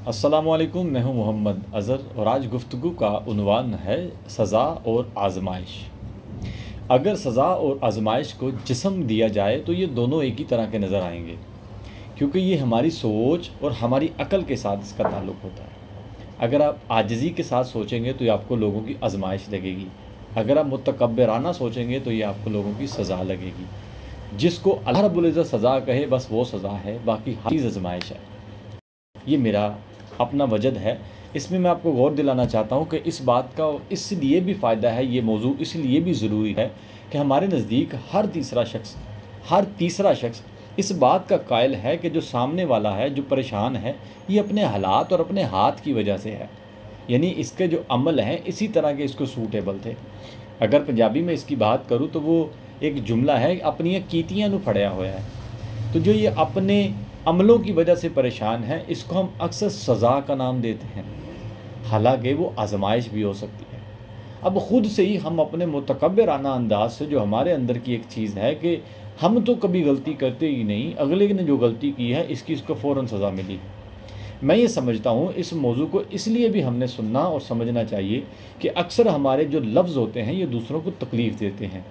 السلام علیکم، میں ہوں محمد اظہر اور آج گفتگو کا عنوان ہے سزا اور آزمائش۔ اگر سزا اور آزمائش کو جسم دیا جائے تو یہ دونوں ایک ہی طرح کے نظر آئیں گے، کیونکہ یہ ہماری سوچ اور ہماری عقل کے ساتھ اس کا تعلق ہوتا ہے۔ اگر آپ عاجزی کے ساتھ سوچیں گے تو یہ آپ کو لوگوں کی آزمائش لگے گی، اگر آپ متکبرانہ سوچیں گے تو یہ آپ کو لوگوں کی سزا لگے گی۔ جس کو اللہ رب العزت سزا کہے بس وہ سزا ہے، باقی ہر چیز آزمائش ہے۔ یہ میرا اپنا وجد ہے، اس میں آپ کو غور دلانا چاہتا ہوں کہ اس بات کا اس لیے بھی فائدہ ہے، یہ موضوع اس لیے بھی ضروری ہے کہ ہمارے نزدیک ہر تیسرا شخص اس بات کا قائل ہے کہ جو سامنے والا ہے، جو پریشان ہے، یہ اپنے حالات اور اپنے ہاتھ کی وجہ سے ہے، یعنی اس کے جو عمل ہیں اسی طرح کے اس کو سوٹیبل تھے۔ اگر پنجابی میں اس کی بات کروں تو وہ ایک جملہ ہے، اپنی کیتیاں نو پھڑیا ہوا ہے۔ تو جو یہ اپنے عملوں کی وجہ سے پریشان ہے، اس کو ہم اکثر سزا کا نام دیتے ہیں، حالانکہ وہ آزمائش بھی ہو سکتی ہے۔ اب خود سے ہی ہم اپنے متکبرانہ انداز سے، جو ہمارے اندر کی ایک چیز ہے کہ ہم تو کبھی غلطی کرتے ہی نہیں، اگلے نے جو غلطی کی ہے اس کو فوراً سزا ملی۔ میں یہ سمجھتا ہوں اس موضوع کو اس لیے بھی ہم نے سننا اور سمجھنا چاہیے کہ اکثر ہمارے جو لفظ ہوتے ہیں یہ دوسروں کو تکلیف دیتے ہیں،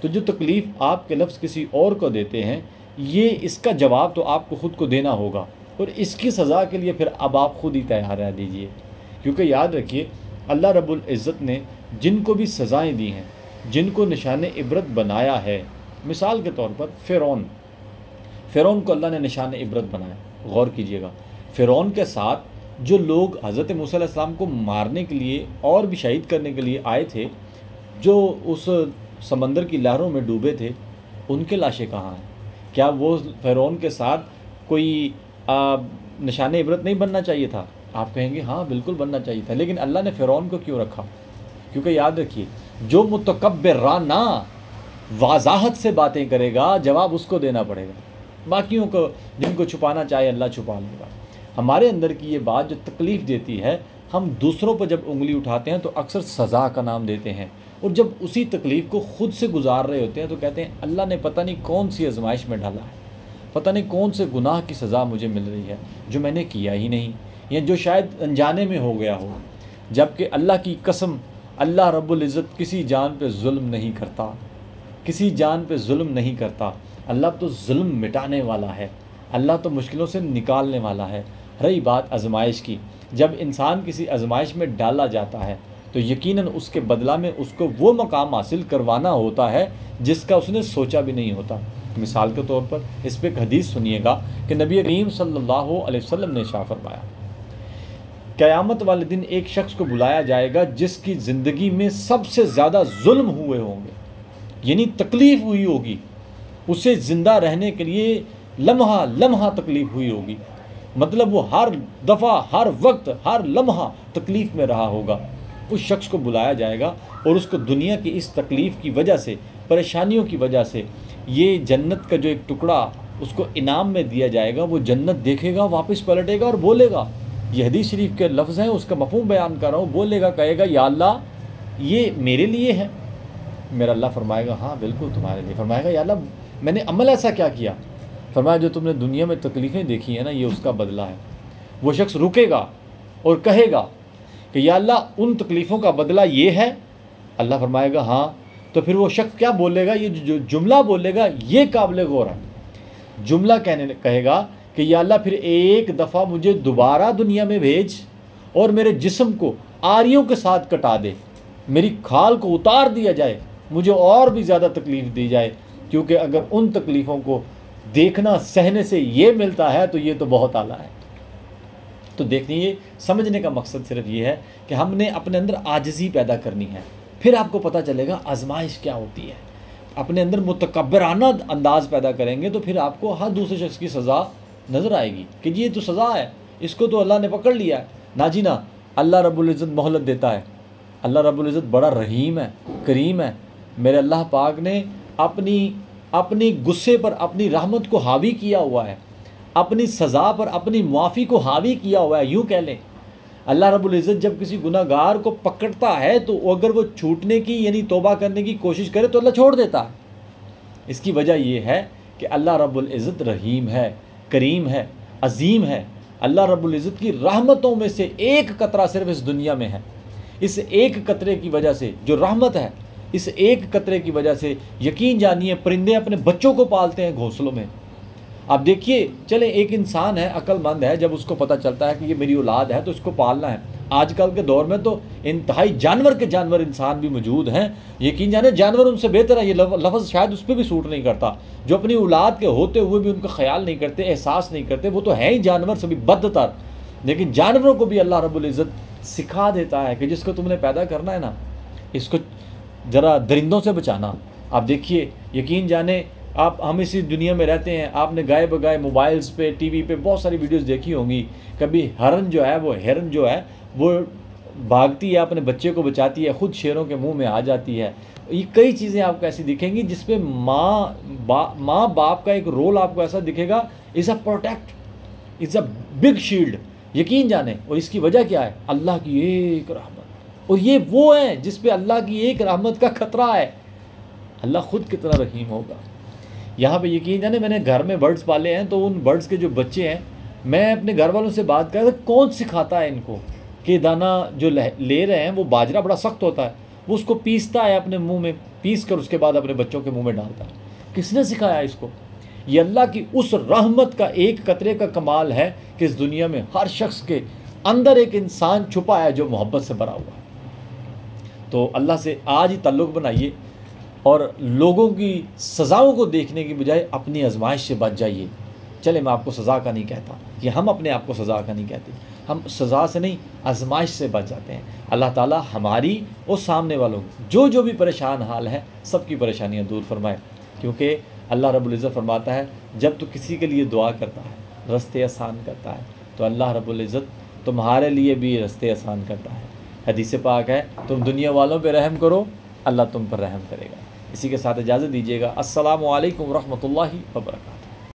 تو جو تکلیف آپ کے لفظ کسی اور کو دیتے ہیں، یہ اس کا جواب تو آپ کو خود کو دینا ہوگا، اور اس کی سزا کے لیے پھر اب آپ خود ہی تیار رہ دیجئے، کیونکہ یاد رکھیے اللہ رب العزت نے جن کو بھی سزائیں دی ہیں، جن کو نشان عبرت بنایا ہے، مثال کے طور پر فرعون کو اللہ نے نشان عبرت بنایا۔ غور کیجئے گا، فرعون کے ساتھ جو لوگ حضرت موسیٰ علیہ السلام کو مارنے کے لیے اور بھی شہید کرنے کے لیے آئے تھے، جو اس سمندر کی لہروں میں ڈوبے تھے، ان کے لاشیں کہاں ہیں؟ کیا وہ فرعون کے ساتھ کوئی نشان عبرت نہیں بننا چاہیے تھا؟ آپ کہیں گے ہاں بالکل بننا چاہیے تھا، لیکن اللہ نے فرعون کو کیوں رکھا؟ کیونکہ یاد رکھیے جو متکبرانہ وضاحت سے باتیں کرے گا جواب اس کو دینا پڑے گا، باقیوں کو جن کو چھپانا چاہے اللہ چھپا لے گا۔ ہمارے اندر کی یہ بات جو تکلیف دیتی ہے، ہم دوسروں پر جب انگلی اٹھاتے ہیں تو اکثر سزا کا نام دیتے ہیں، اور جب اسی تکلیف کو خود سے گزار رہے ہوتے ہیں تو کہتے ہیں اللہ نے پتہ نہیں کون سی آزمائش میں ڈالا ہے، پتہ نہیں کون سے گناہ کی سزا مجھے مل رہی ہے جو میں نے کیا ہی نہیں، یا جو شاید انجانے میں ہو گیا ہو۔ جبکہ اللہ کی قسم، اللہ رب العزت کسی جان پہ ظلم نہیں کرتا، کسی جان پہ ظلم نہیں کرتا۔ اللہ تو ظلم مٹانے والا ہے، اللہ تو مشکلوں سے نکالنے والا ہے۔ رہی بات آزمائش کی، جب انسان کسی آزمائش میں ڈالا جاتا ہے تو یقیناً اس کے بدلہ میں اس کو وہ مقام حاصل کروانا ہوتا ہے جس کا اس نے سوچا بھی نہیں ہوتا۔ مثال کے طور پر اس پہ ایک حدیث سنیے گا کہ نبی کریم صلی اللہ علیہ وسلم نے ارشاد فرمایا، قیامت والے دن ایک شخص کو بلایا جائے گا جس کی زندگی میں سب سے زیادہ ظلم ہوئے ہوں گے، یعنی تکلیف ہوئی ہوگی، اسے زندہ رہنے کے لیے لمحہ لمحہ تکلیف ہوئی ہوگی، مطلب وہ ہر دفعہ، ہر وقت، ہر لمحہ تکلیف میں رہا ہوگا۔ اس شخص کو بلایا جائے گا اور اس کو دنیا کی اس تکلیف کی وجہ سے، پریشانیوں کی وجہ سے، یہ جنت کا جو ایک ٹکڑا اس کو انعام میں دیا جائے گا، وہ جنت دیکھے گا، واپس پلٹے گا اور بولے گا، یہ حدیث شریف کے لفظ ہیں، اس کا مفہوم بیان کر رہا ہوں، بولے گا، کہے گا یا اللہ یہ میرے لیے ہے؟ میرا اللہ فرمائے گا ہاں بالکل تمہارے لیے۔ فرمائے گا یا اللہ میں نے عمل ایسا کیا کیا؟ فرمایا جو تم نے دنیا میں تکلیفیں دیکھی ہیں نا، یہ اس کا بدلہ ہے۔ وہ شخص رکے گا اور کہے گا کہ یا اللہ ان تکلیفوں کا بدلہ یہ ہے؟ اللہ فرمائے گا ہاں۔ تو پھر وہ شخص کیا بولے گا؟ یہ جو جملہ بولے گا یہ قابل غور ہے۔ جملہ کہے گا کہ یا اللہ پھر ایک دفعہ مجھے دوبارہ دنیا میں بھیج اور میرے جسم کو آریوں کے ساتھ کٹا دے، میری کھال کو اتار دیا جائے، مجھے اور بھی زیادہ تکلیف دی جائے، کیونکہ اگر ان تکلیفوں کو دیکھنا سہنے سے یہ ملتا ہے تو یہ تو بہت اعلیٰ ہے۔ تو دیکھیے، سمجھنے کا مقصد صرف یہ ہے کہ ہم نے اپنے اندر عاجزی پیدا کرنی ہے، پھر آپ کو پتہ چلے گا آزمائش کیا ہوتی ہے۔ اپنے اندر متکبرانہ انداز پیدا کریں گے تو پھر آپ کو ہر دوسرے شخص کی سزا نظر آئے گی کہ یہ تو سزا ہے، اس کو تو اللہ نے پکڑ لیا ہے۔ نہ جی نہ، اللہ رب العزت مہلت دیتا ہے، اللہ رب العزت بڑا رحیم ہے، کریم ہے۔ میرے اللہ پاک نے اپنی غصے پر اپنی رحمت کو حاوی کیا ہوا ہے، اپنی سزا پر اپنی معافی کو حاوی کیا ہوا ہے، یوں کہہ لیں۔ اللہ رب العزت جب کسی گناہ گار کو پکڑتا ہے تو اگر وہ چھوٹنے کی یعنی توبہ کرنے کی کوشش کرے تو اللہ چھوڑ دیتا ہے۔ اس کی وجہ یہ ہے کہ اللہ رب العزت رحیم ہے، کریم ہے، عظیم ہے۔ اللہ رب العزت کی رحمتوں میں سے ایک قطرہ صرف اس دنیا میں ہے. اس ایک قطرے کی وجہ سے جو رحمت ہے، اس ایک قطرے کی وجہ سے یقین جانیے پرندے اپنے بچوں کو پالتے ہیں گھونسلوں میں. آپ دیکھیے چلے ایک انسان ہے عقل مند ہے، جب اس کو پتہ چلتا ہے کہ یہ میری اولاد ہے تو اس کو پالنا ہے. آج کل کے دور میں تو انتہائی جانور کے جانور انسان بھی موجود ہیں. یقین جانے جانور ان سے بہتر ہے. یہ لفظ شاید اس پہ بھی سوٹ نہیں کرتا، جو اپنی اولاد کے ہوتے ہوئے بھی ان کا خیال نہیں کرتے، احساس نہیں کرتے. وہ تو ہیں ہی جانور سے بھی بدتر. لیکن جانوروں کو بھی اللہ رب العزت سکھا دیتا ہے کہ جس کو تم نے پیدا کرنا ہے نا، اس کو ذرا درندوں سے بچانا. آپ دیکھیے یقین جانے ہم اسی دنیا میں رہتے ہیں. آپ نے گائے بگائے موبائلز پہ ٹی وی پہ بہت ساری ویڈیوز دیکھی ہوں گی. کبھی ہرن جو ہے وہ بھاگتی ہے، اپنے بچے کو بچاتی ہے، خود شیروں کے منہ میں آ جاتی ہے. یہ کئی چیزیں آپ کو ایسی دکھیں گی جس پہ ماں باپ کا ایک رول آپ کو ایسا دکھے گا. Is a protect, is a big shield. یقین جانیں. اور اس کی وجہ کیا ہے؟ اللہ کی ایک رحمت. اور یہ وہ ہیں جس پہ اللہ کی ایک رحمت کا خطرہ ہے. اللہ خود کتنا رحیم ہوگا. یہاں پہ یقین جانے میں نے گھر میں برڈز پالے ہیں، تو ان برڈز کے جو بچے ہیں میں اپنے گھر والوں سے بات کر رہا تھا کون سکھاتا ہے ان کو کہ دانہ جو لے رہے ہیں وہ باجرہ بڑا سخت ہوتا ہے، وہ اس کو پیستا ہے اپنے منہ میں، پیس کر اس کے بعد اپنے بچوں کے منہ میں ڈالتا ہے. کس نے سکھایا اس کو؟ یہ اللہ کی اس رحمت کا ایک قطرے کا کمال ہے کہ اس دنیا میں ہر شخص کے اندر ایک انسان چھپا ہے جو محبت سے بھرا ہوا ہے. تو اللہ سے آج ہی تعلق بنائیے اور لوگوں کی سزاؤں کو دیکھنے کی بجائے اپنی آزمائش سے بچ جائیے. چلے میں آپ کو سزا کا نہیں کہتا، یہ ہم اپنے آپ کو سزا کا نہیں کہتے، ہم سزا سے نہیں آزمائش سے بچ جاتے ہیں. اللہ تعالیٰ ہماری اور سامنے والوں جو بھی پریشان حال ہے سب کی پریشانیاں دور فرمائے. کیونکہ اللہ رب العزت فرماتا ہے جب تو کسی کے لیے دعا کرتا ہے، رستے آسان کرتا ہے، تو اللہ رب العزت تمہارے لیے بھی رستے آسان کرتا ہے. حدیث پاک ہے تم دنیا والوں پہ رحم کرو، اللہ تم پر رحم کرے گا. اسی کے ساتھ اجازت دیجیے گا. السلام علیکم ورحمۃ اللہ وبرکاتہ.